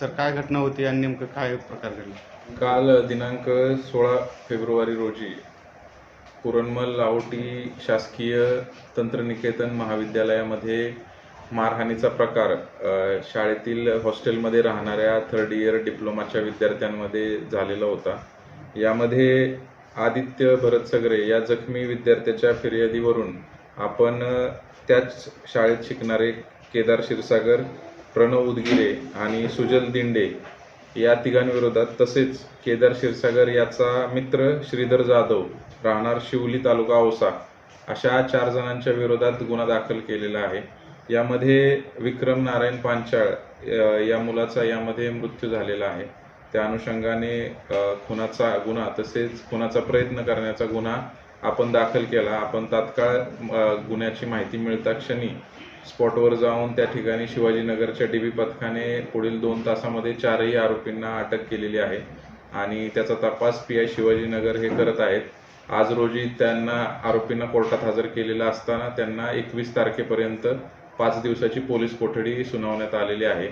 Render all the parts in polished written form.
Sir काय घटना होती आणि नेमकं काय प्रकार घडला? काल दिनांक 16 फेब्रुवारी रोजी पुरणमल लाहोटी शासकीय तंत्रनिकेतन महाविद्यालयामध्ये मारहाणीचा प्रकार शाळेतील हॉस्टेलमध्ये राहणाऱ्या थर्ड इयर डिप्लोमाच्या विद्यार्थ्यांमध्ये झालेला होता। यामध्ये आदित्य भरत सगरे या जखमी विद्यार्थ्याच्या फिर्यादीवरून आपण त्याच शाळेत शिकणारे केदार क्षीरसागर, प्रणव उदगीरे आणि सुजल दिंडे या तिघांविरोधात, तसेच केदार क्षीरसागर याचा मित्र श्रीधर जाधव राहणार शिवली तालुका औसा अशा 4 जणांच्या विरोधात गुन्हा दाखल केलेला आहे। यामध्ये विक्रम नारायण पांचाळ या मुलाचा यामध्ये मृत्यू झालेला आहे। त्या अनुषंगाने खुनाचा गुन्हा तसेच खुनाचा प्रयत्न करण्याचा गुन्हा आपण दाखल केला। आपण तात्काळ गुन्ह्याची माहिती मिळता क्षणी स्पॉटवर जाऊन त्या ठिकाणी शिवाजीनगरच्या डीबी पथकाने पुढील 2 तासामध्ये 4ही आरोपींना अटक केलेली आहे आणि त्याचा तपास पीआय शिवाजीनगर हे करत आहेत। आज रोजी त्यांना आरोपींना कोर्टात हजर केलेला असताना त्यांना 21 तारखेपर्यंत 5 दिवसाची पोलीस कोठडी सुनावण्यात आलेली आहे।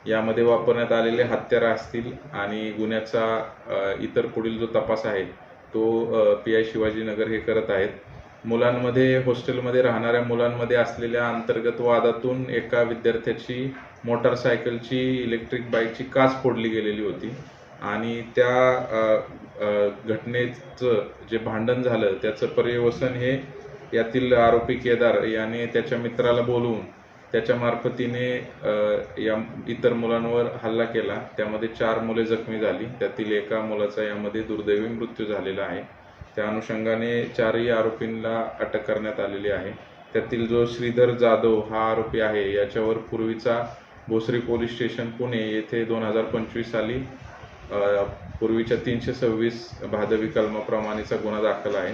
यामध्ये वापरण्यात आलेले हत्यारं असतील आणि गुन्ह्याचा इतर पुढील जो तपास आहे तो पीआय शिवाजीनगर हे करत आहेत। मुलांमध्ये हॉस्टेलमध्ये राहणाऱ्या मुलांमध्ये असलेल्या अंतर्गत वादातून एका विद्यार्थ्याची मोटारसायकलची इलेक्ट्रिक बाईकची काच फोडली गेलेली होती आणि त्या घटनेचं जे भांडण झालं त्याचं पर्यवसन हे यातील आरोपी केदार याने त्याच्या मित्राला बोलवून त्याच्या मार्फतीने या इतर मुलांवर हल्ला केला। त्यामध्ये 4 मुले जखमी झाली, त्यातील एका मुलाचा यामध्ये दुर्दैवी मृत्यू झालेला आहे। त्या अनुषंगाने 4ही आरोपींना अटक करण्यात आलेली आहे। त्यातील जो श्रीधर जाधव हा आरोपी आहे याच्यावर पूर्वीचा भोसरी पोलीस स्टेशन पुणे येथे 2025 साली पूर्वीच्या 326 भादवी कलमाप्रमाणेचा गुन्हा दाखल आहे।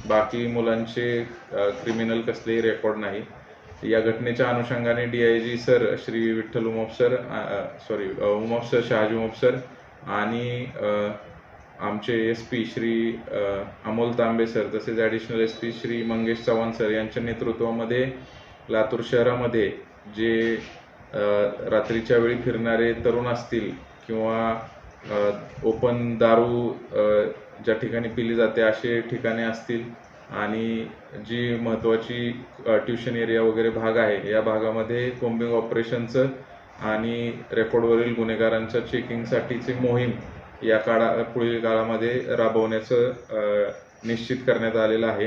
बाकी मुलांचे क्रिमिनल कसलेही रेकॉर्ड नाही। या घटनेच्या अनुषंगाने DIG sir Shri Vitthal Umap sir Shahaji Umap sir आणि आमचे SP श्री अमोल तांबे सर तसेच additional SP Shri Mangesh Chavan sir यांच्या नेतृत्वामध्ये लातूर शहरामध्ये जे रात्रीच्या वेळी फिरणारे तरुण असतील किंवा ओपन दारू ज्या ठिकाणी पिली जाते असे ठिकाणे असतील आणि जी महत्त्वाची ट्युशन एरिया वगैरे भाग आहे या भागामध्ये कोम्बिंग ऑपरेशनचं आणि रेकॉर्डवरील गुन्हेगारांच्या चेकिंगसाठीची मोहीम या पुढील काळामध्ये राबवण्याचं निश्चित करण्यात आलेलं आहे।